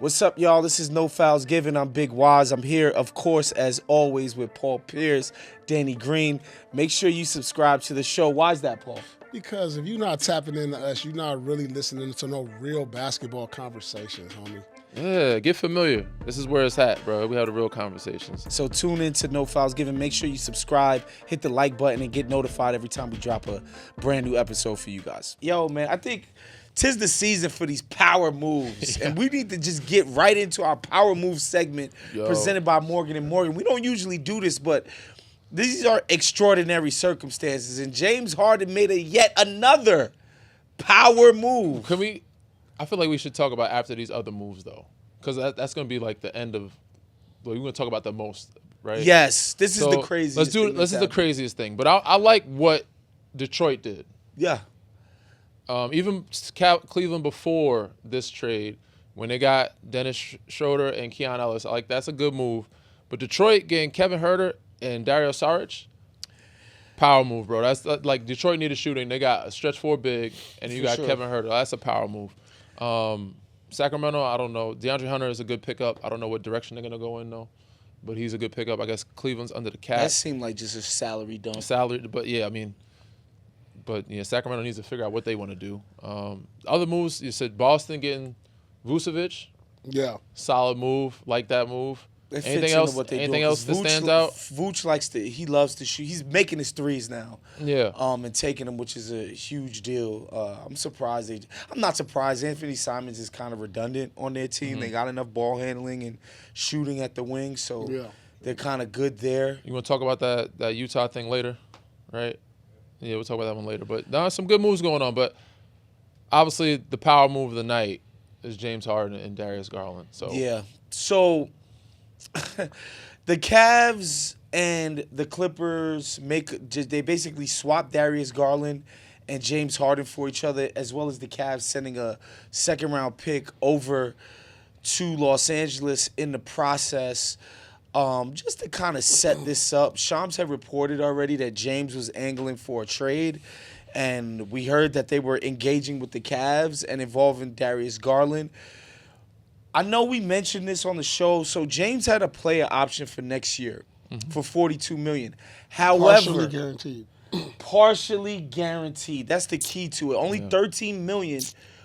What's up, y'all? This is No Fouls Given. I'm Big Waz. I'm here, of course, as always, with Paul Pierce, Danny Green. Make sure you subscribe to the show. Why is that, Paul? Because if you're not tapping into us, you're not really listening to no real basketball conversations, homie. Yeah, get familiar. This is where it's at, bro. We have the real conversations. So tune in to No Fouls Given. Make sure you subscribe, hit the like button, and get notified every time we drop a brand new episode for you guys. Yo, man, I think 'tis the season for these power moves, and we need to just get right into our power move segment presented by Morgan and Morgan. We don't usually do this, but these are extraordinary circumstances, and James Harden made yet another power move. Can we? I feel like we should talk about after these other moves, though, because that's going to be like the end of. Well, we're going to talk about the most, right? Yes, this is the craziest. Let's do it. This is the craziest thing, but I like what Detroit did. Yeah. Even Cleveland before this trade, when they got Dennis Schroeder and Keon Ellis, I like that's a good move. But Detroit getting Kevin Huerter and Dario Saric, power move, bro. That's like Detroit needed shooting. They got a stretch four big, and you got Kevin Huerter. That's a power move. Sacramento, I don't know. DeAndre Hunter is a good pickup. I don't know what direction they're gonna go in though, but he's a good pickup. I guess Cleveland's under the cap. That seemed like just a salary dump. But yeah, I mean. But yeah, Sacramento needs to figure out what they want to do. Other moves, you said Boston getting Vucevic. Yeah. Solid move, like that move. Anything else? Anything else that stands out? Vooch he loves to shoot. He's making his threes now. Yeah. And taking them, which is a huge deal. I'm not surprised. Anthony Simons is kind of redundant on their team. Mm-hmm. They got enough ball handling and shooting at the wing, so they're kind of good there. You want to talk about that Utah thing later, right? Yeah, we'll talk about that one later. But now some good moves going on. But obviously, the power move of the night is James Harden and Darius Garland. So yeah. So the Cavs and the Clippers they basically swap Darius Garland and James Harden for each other, as well as the Cavs sending a second-round pick over to Los Angeles in the process. Just to kind of set this up, Shams had reported already that James was angling for a trade, and we heard that they were engaging with the Cavs and involving Darius Garland. I know we mentioned this on the show, so James had a player option for next year for $42 million. However, partially guaranteed. Partially guaranteed. That's the key to it. Only $13 million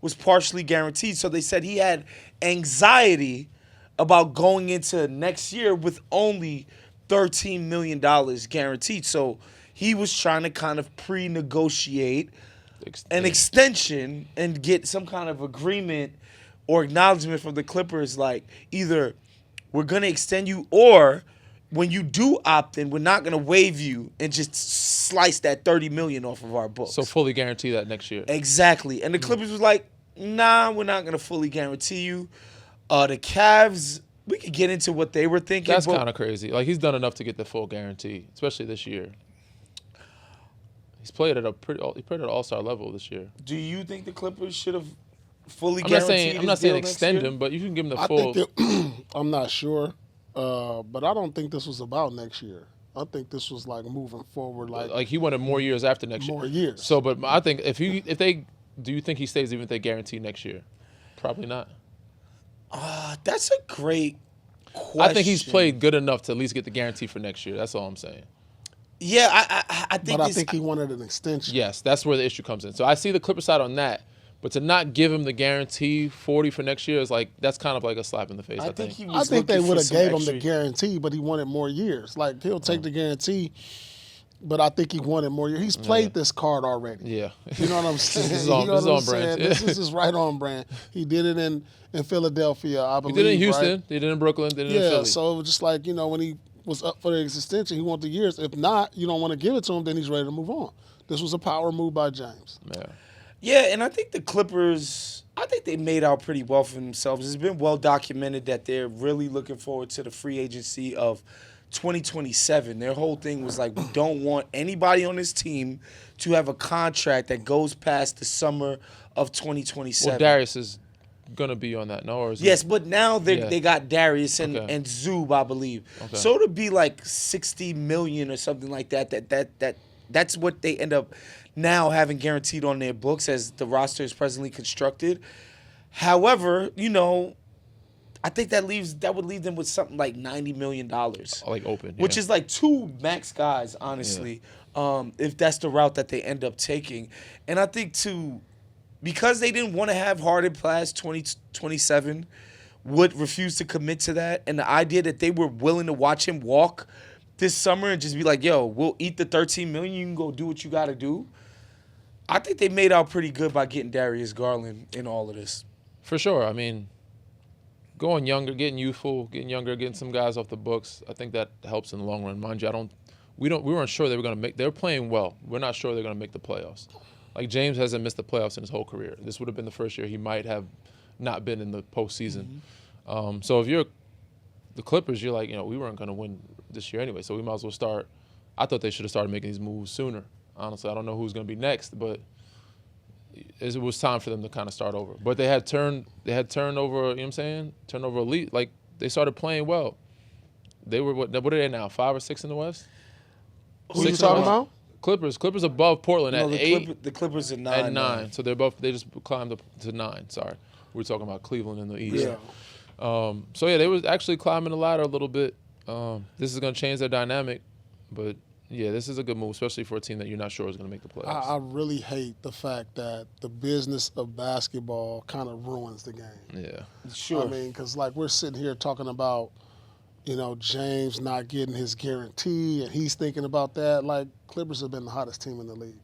was partially guaranteed, so they said he had anxiety about going into next year with only $13 million guaranteed. So he was trying to kind of pre-negotiate an extension and get some kind of agreement or acknowledgement from the Clippers, like either we're going to extend you, or when you do opt in, we're not going to waive you and just slice that $30 million off of our books. So fully guarantee that next year. Exactly. And the Clippers was like, nah, we're not going to fully guarantee you. The Cavs, we could get into what they were thinking. That's kind of crazy. Like, he's done enough to get the full guarantee, especially this year. He's played at an all-star level this year. Do you think the Clippers should have fully guaranteed? I'm not saying extend him, but you can give him the full. I'm not sure, but I don't think this was about next year. I think this was like moving forward. Like he wanted more years after next year. More years. So, but I think do you think he stays even if they guarantee next year? Probably not. That's a great question. I think he's played good enough to at least get the guarantee for next year. That's all I'm saying. Yeah, I think. But I think he wanted an extension. Yes, that's where the issue comes in. So I see the Clipper side on that, but to not give him the guarantee 40 for next year is like that's kind of like a slap in the face. I think they would have gave him the guarantee, but he wanted more years. Like he'll take the guarantee. But I think he wanted more years. He's played this card already. Yeah. You know what I'm saying? This is on brand. This is right on brand. He did it in Philadelphia, I believe. He did it in Houston. Right? He did it in Brooklyn. Did it in Philly. So it was just like, when he was up for the extension, he wanted the years. If not, you don't want to give it to him, then he's ready to move on. This was a power move by James. Yeah, and I think the Clippers, they made out pretty well for themselves. It's been well documented that they're really looking forward to the free agency of 2027. Their whole thing was like, we don't want anybody on this team to have a contract that goes past the summer of 2027. Well, Darius is going to be on that, no? Or is yes, but now they got Darius and Zub, I believe. Okay. So to be like $60 million or something like that's what they end up now having guaranteed on their books as the roster is presently constructed. However, I think that would leave them with something like $90 million. Like open. Which yeah. is like 2 max guys, honestly, if that's the route that they end up taking. And I think, too, because they didn't want to have Harden past 2027, would refuse to commit to that, and the idea that they were willing to watch him walk this summer and just be like, yo, we'll eat the $13 million, you can go do what you got to do. I think they made out pretty good by getting Darius Garland in all of this. For sure. I mean, going younger, getting youthful, getting some guys off the books, I think that helps in the long run. Mind you, we weren't sure they were going to make. They were playing well. We're not sure they're going to make the playoffs. Like James hasn't missed the playoffs in his whole career. This would have been the first year he might have not been in the postseason. So if you're the Clippers, you're like, we weren't going to win this year anyway, so we might as well start. I thought they should have started making these moves sooner. Honestly, I don't know who's going to be next, but it was time for them to kind of start over. But they had turnover, you know what I'm saying? Turnover elite. Like, they started playing well. They were, what are they now, 5 or 6 in the West? Who are you talking about? Clippers above Portland at 8. The Clippers are 9. At 9. So they just climbed up to 9. Sorry. We're talking about Cleveland in the East. Yeah. So yeah, they was actually climbing the ladder a little bit. This is going to change their dynamic, but yeah, this is a good move, especially for a team that you're not sure is going to make the playoffs. I really hate the fact that the business of basketball kind of ruins the game. Yeah. Sure. I mean, because like we're sitting here talking about, James not getting his guarantee, and he's thinking about that. Like, Clippers have been the hottest team in the league.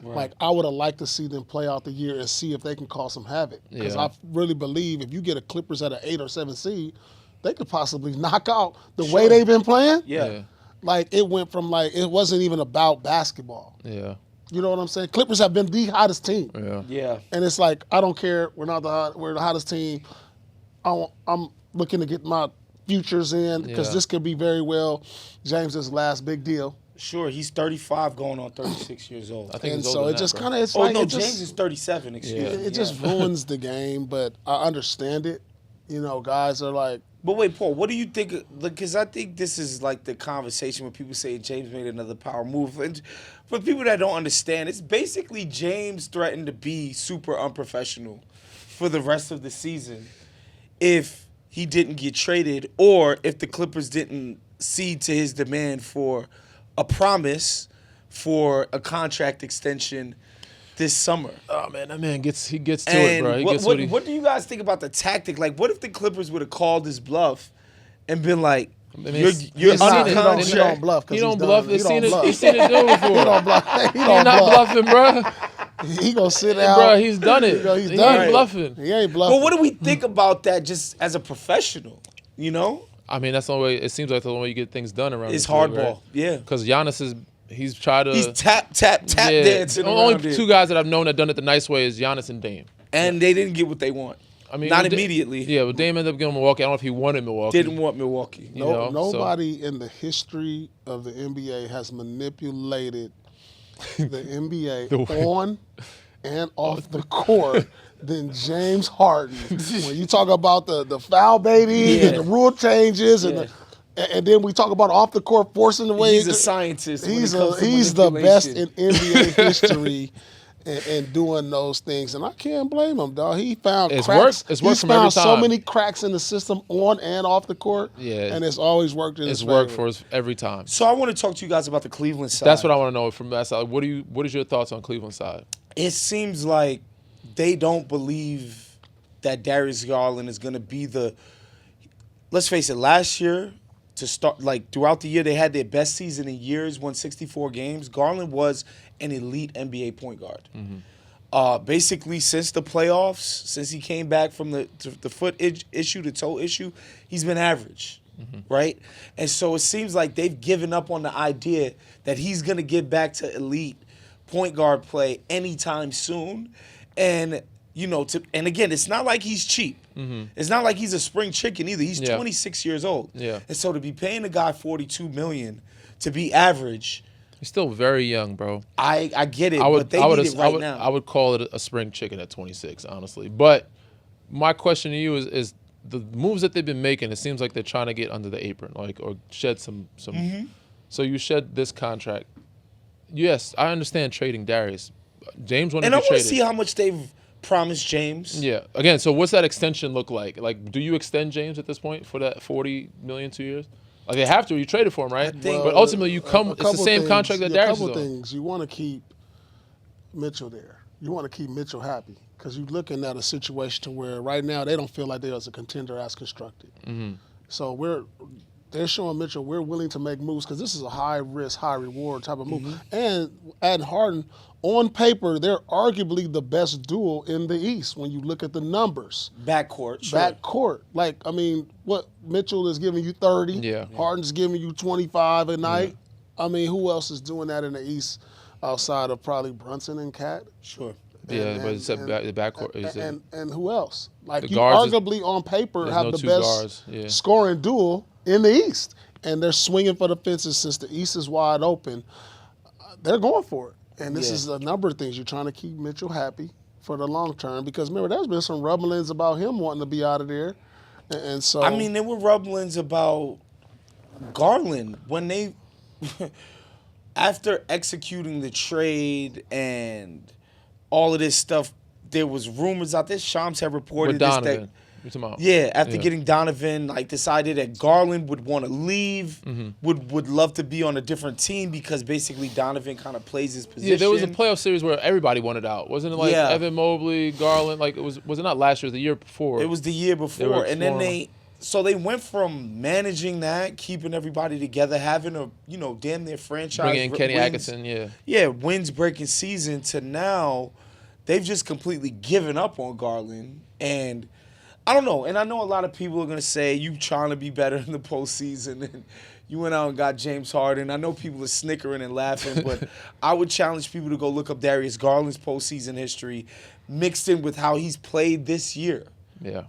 Right. Like, I would have liked to see them play out the year and see if they can cause some havoc. Because I really believe if you get a Clippers at an 8 or 7 seed, they could possibly knock out the way they've been playing. Yeah. Like, it went from, it wasn't even about basketball. Yeah. You know what I'm saying? Clippers have been the hottest team. Yeah. And it's like, I don't care. We're the hottest team. I'm looking to get my futures in because this could be very well James's last big deal. Sure, he's 35 going on 36 years old. I think and he's so older it than just that, kind bro. of, it's like. No, it James just, is 37, excuse me. It just ruins the game, but I understand it. Guys are like. But wait, Paul, what do you think? Because I think this is like the conversation when people say James made another power move. And for people that don't understand, it's basically James threatened to be super unprofessional for the rest of the season if he didn't get traded or if the Clippers didn't cede to his demand for a promise for a contract extension this summer. Oh man, that man gets to it, bro. What do you guys think about the tactic? Like, what if the Clippers would have called his bluff and been like, "You're under contract"? He don't bluff. He don't bluff. He's seen it do before. He don't bluff. He He's not bluffing, bro. He gonna sit out. Bro, he's done it. He's He done ain't it. bluffing. He ain't bluffing. But what do we think about that just as a professional? I mean, that's the only way. It seems like the only way you get things done around. It's this league, hardball. right? Yeah. Because Giannis he's tried to. He's tap dancing only around it. 2 guys that I've known that done it the nice way is Giannis and Dame. And they didn't get what they want. I mean, not immediately. Yeah, but Dame ended up getting Milwaukee. I don't know if he wanted Milwaukee. Didn't want Milwaukee. Nobody in the history of the NBA has manipulated the NBA on and off the court than James Harden. When you talk about the foul baiting and the rule changes and then we talk about off the court forcing the way. He's a scientist. He's the best in NBA history and doing those things, and I can't blame him, dog. He found cracks. It's worked from every every time. time. So many cracks in the system on and off the court. Yeah, and it's always worked in his favor. It's worked for us every time. So I want to talk to you guys about the Cleveland side. That's what I want to know from that side. What is your thoughts on Cleveland side? It seems like they don't believe that Darius Garland is going to be the. Let's face it. Last year, to start, like throughout the year, they had their best season in years, won 64 games. Garland was an elite NBA point guard. Basically, since the playoffs, since he came back from the foot issue, the toe issue, he's been average, right? And so it seems like they've given up on the idea that he's going to get back to elite point guard play anytime soon. And, and again, it's not like he's cheap. It's not like he's a spring chicken either. He's 26 years old. Yeah. And so to be paying the guy $42 million to be average, he's still very young, bro. I get it, but they need it right now. I would call it a spring chicken at 26, honestly. But my question to you is the moves that they've been making, it seems like they're trying to get under the apron, or shed some. So you shed this contract. Yes, I understand trading Darius. James wanted to And I be want to traded. see how much they've promise James. Yeah. Again, so what's that extension look like? Like, do you extend James at this point for that $40 million 2 years? Like they have to. You traded for him, right? think- But ultimately, you come. It's the couple same things- contract that a Darius is couple on. things. You want to keep Mitchell there. You want to keep Mitchell happy because you're looking at a situation to where right now they don't feel like they're as a contender as constructed. Mm-hmm. So they're showing Mitchell we're willing to make moves because this is a high risk, high reward type of move. And adding Harden, on paper, they're arguably the best duo in the East when you look at the numbers. Backcourt. Sure. Backcourt. Like, I mean, what Mitchell is giving you 30. Yeah. Harden's giving you 25 a night. I mean, who else is doing that in the East outside of probably Brunson and Cat? Sure. Yeah, but it's the backcourt. And who else? Like, The you guards arguably on paper there's have no the two best guards, yeah. scoring duo in the East. And they're swinging for the fences since the East is wide open. They're going for it. And this is a number of things. You're trying to keep Mitchell happy for the long term because, remember, there's been some rumblings about him wanting to be out of there. And so... I mean, there were rumblings about Garland when they... After executing the trade and all of this stuff, there was rumors out there. Shams had reported With this. Donovan. You talking about? Yeah, after getting Donovan, like decided that Garland would want to leave, would love to be on a different team because basically Donovan kind of plays his position. Yeah, there was a playoff series where everybody wanted out. Wasn't it like Yeah. Evan Mobley, Garland? Like was it not last year? It was the year before. It was the year were before, and then exploring. they went from managing that, keeping everybody together, having a damn near franchise bringing in Kenny wins, Atkinson. Yeah. wins breaking season to now, they've just completely given up on Garland, and I don't know. And I know a lot of people are gonna say you trying to be better in the postseason, and you went out and got James Harden. I know people are snickering and laughing, but I would challenge people to go look up Darius Garland's postseason history, mixed in with how he's played this year. Yeah.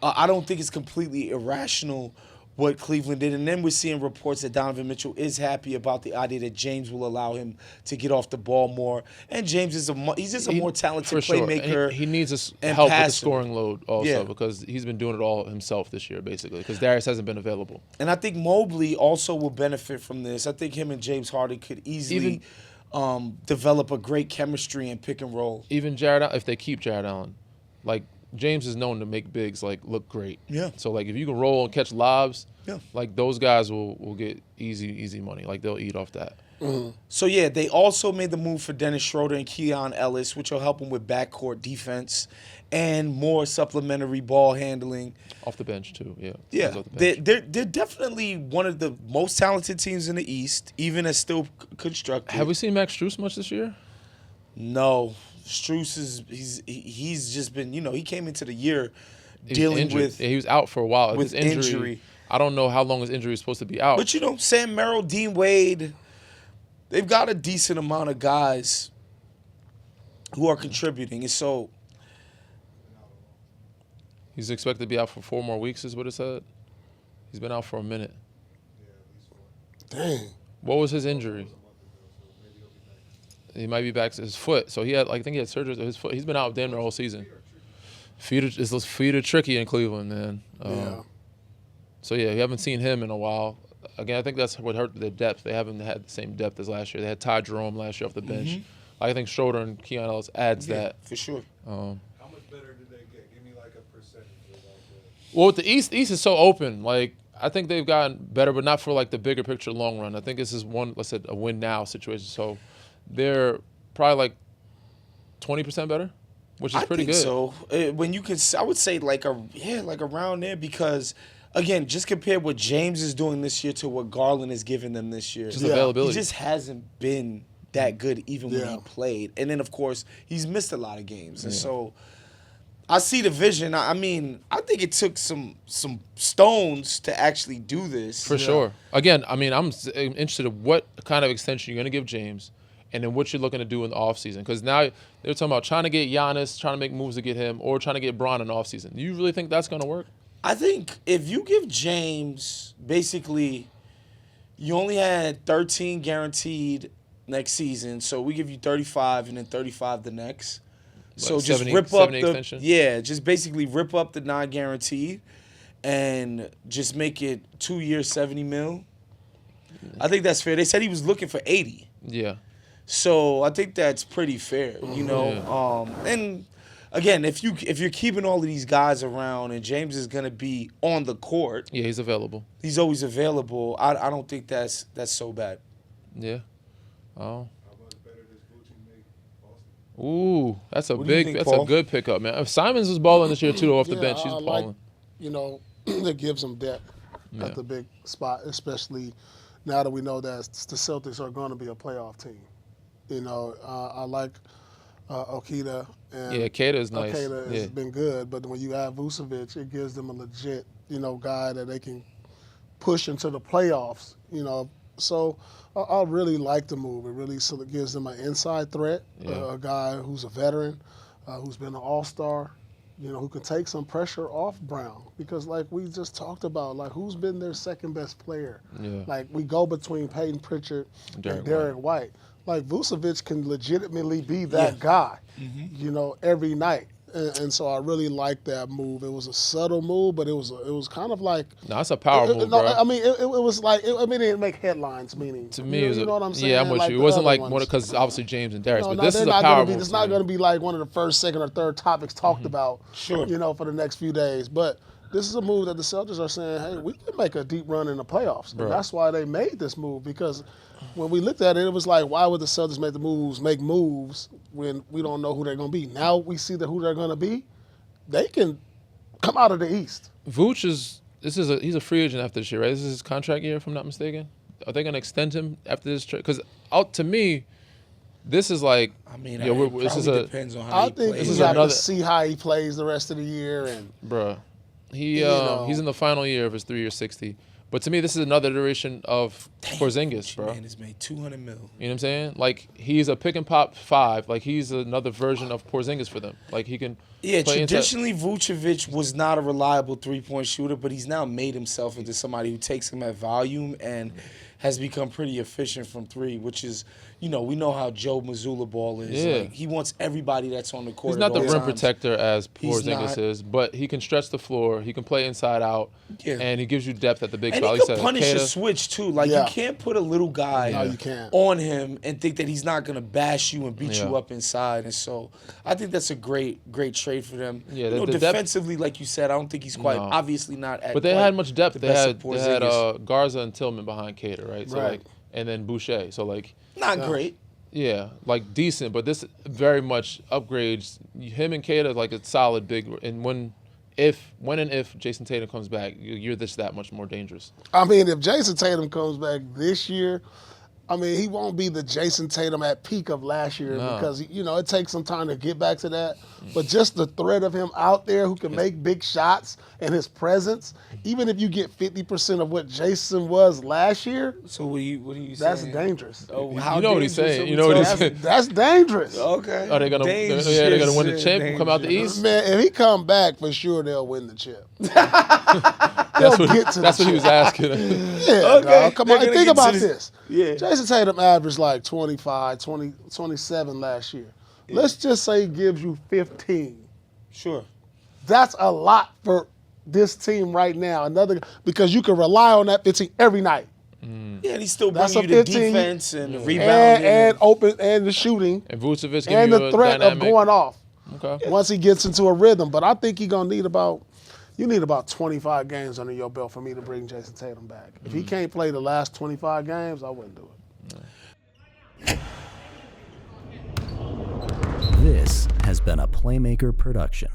I don't think it's completely irrational what Cleveland did. And then we're seeing reports that Donovan Mitchell is happy about the idea that James will allow him to get off the ball more. And James is he's just a more talented For sure. playmaker. He needs us and help with the passer. scoring load also Yeah. because he's been doing it all himself this year basically because Darius hasn't been available. And I think Mobley also will benefit from this. I think him and James Harden could easily develop a great chemistry and pick and roll. Even if they keep Jared Allen, like James is known to make bigs like look great. Yeah. So like if you can roll and catch lobs, Yeah. like those guys will get easy money. Like they'll eat off that. So, yeah, they also made the move for Dennis Schroeder and Keon Ellis, which will help them with backcourt defense and more supplementary ball handling. Off the bench too. Yeah. Yeah, Off the bench. they're definitely one of the most talented teams in the East, even as still constructed. Have we seen Max Strus much this year? No. Strus he's just been, he came into the year He was dealing injured. with Yeah, he was out for a while. with His injury. I don't know how long his injury is supposed to be out. But Sam Merrill, Dean Wade, they've got a decent amount of guys who are contributing. And so He's expected to be out for 4 more weeks, is what it said. He's been out for a minute. Dang. What was his injury? He might be back to his foot. So I think he had surgery to his foot. He's been out damn near the whole season. Feet are tricky in Cleveland, man. Yeah. So yeah, you haven't seen him in a while. Again, I think that's what hurt the depth. They haven't had the same depth as last year. They had Ty Jerome last year off the bench. I think Schroeder and Keon Ellis adds that. for sure. How much better did they get? Give me like a percentage. Well, with the East is so open. Like I think they've gotten better, but not for like the bigger picture, long run. I think this is a win now situation. So they're probably like 20% better, which is pretty I think good. so. When you can, I would say like around there because, again, just compare what James is doing this year to what Garland is giving them this year. Just availability. He just hasn't been that good even when he Yeah. played. And then, of course, he's missed a lot of games. And so I see the vision. I mean, I think it took some stones to actually do this. For sure. Again, I mean, I'm interested in what kind of extension you're going to give James and then what you're looking to do in the offseason. Because now they're talking about trying to get Giannis, trying to make moves to get him, or trying to get Bron in the offseason. Do you really think that's going to work? I think if you give James, basically, you only had 13 guaranteed next season, so we give you 35 and then 35 the next. So just 70 rip up 70 the extension? just basically rip up the non-guaranteed and just make it 2 years, 70 mil. I think that's fair. They said he was looking for 80. Yeah. So I think that's pretty fair, Yeah. And again, if you're keeping all of these guys around and James is gonna be on the court, Yeah, he's available. he's always available. I don't think that's so bad. Yeah. Oh. How much better does Gucci make Boston? Ooh, that's a What do you big. think, That's Paul? a good pickup, man. If Simons was balling this year too off the Yeah, bench, he's I like- balling. You know, that gives them depth Yeah. at the big spot, especially now that we know that the Celtics are going to be a playoff team. You know, I like Okita and Yeah, Kata is nice. Okita Yeah. has been good, but when you add Vucevic, it gives them a legit, guy that they can push into the playoffs. So I really like the move. It really sort of gives them an inside threat, Yeah. a guy who's a veteran, who's been an all-star, who can take some pressure off Brown. Because like we just talked about, like who's been their second best player? Yeah. Like we go between Peyton Pritchard Derek and Derek White. Like Vucevic can legitimately be that guy, every night. And so I really like that move. It was a subtle move, but it was kind of like No, it's a power move, no, bro. I mean, it was like it didn't make headlines. Meaning To me, it was you know what I'm saying? Yeah, I'm with Like you. It the wasn't other like ones. one because obviously James and Darius, No, but no, this they're is a not power gonna be. move. It's to not me. going to be like one of the first, second, or third topics talked about. Sure. For the next few days. But this is a move that the Celtics are saying, hey, we can make a deep run in the playoffs. Bro. And that's why they made this move, because when we looked at it, it was like, why would the Celtics make moves when we don't know who they're going to be? Now we see who they're going to be. They can come out of the East. Vooch he's a free agent after this year, right? This is his contract year, if I'm not mistaken. Are they going to extend him after this trade? Because to me, this is like, I mean, yeah, this is probably a, depends on how I he think plays. we is got another- to see how he plays the rest of the year. And bruh. He know. he's in the final year of his 3-year $60. But to me, this is another iteration of Porzingis, bro. Man has made $200 million. You know what I'm saying? Like, he's a pick and pop 5. Like, he's another version of Porzingis for them. Like, he can Yeah, play inside. traditionally Vucevic was not a reliable three-point shooter, but he's now made himself into somebody who takes him at volume and has become pretty efficient from three, which is, we know how Joe Mazzulla ball is. Yeah. Like, he wants everybody that's on the court. He's not at the all rim times. protector as He's Porzingis not. is, but he can stretch the floor. He can play inside out, Yeah. and he gives you depth at the big And spot. he Like can you said, punish a Kata, switch too. Like Yeah. you can't put a little guy No, you can't. on him and think that he's not gonna bash you and beat Yeah. you up inside. And so I think that's a great trade for them. Yeah, You know, the depth- defensively, like you said, I don't think he's quite No. obviously not at. But they quite had much depth. the They best had of Porzingis. Garza and Tillman behind Kata, right? So Right. like, and then Boucher. So like, not great. yeah, like decent. But this very much upgrades him and Kata. Like a solid big. And when and if Jason Tatum comes back, you're that much more dangerous. I mean, if Jason Tatum comes back this year, I mean, he won't be the Jason Tatum at peak of last year No. because, it takes some time to get back to that. But just the threat of him out there who can make big shots and his presence, even if you get 50% of what Jason was last year, So what are you that's saying? dangerous. Oh, You how know what he's dangerous saying. are we You know what he's talking? saying. That's dangerous. Okay. Are they gonna? Dangerous, They're gonna win the chip. Come out the dangerous. East. Man, if he come back, for sure they'll win the chip. That's what. get to That's the what he was chip. asking. Yeah, Okay, dog, come they're on. And gonna think get to about this- this. Yeah. Jason Tatum averaged like 25, 20, 27 last year. Let's just say he gives you 15. Sure. That's a lot for this team right now. Because you can rely on that 15 every night. Yeah, and he's still That's bringing a you the 15, defense and the rebounding. And open and the shooting And Vucevic give and you the a threat dynamic. of going off Okay. once he gets into a rhythm. But I think you're gonna need about 25 games under your belt for me to bring Jason Tatum back. If he can't play the last 25 games, I wouldn't do it. This has been a Playmaker production.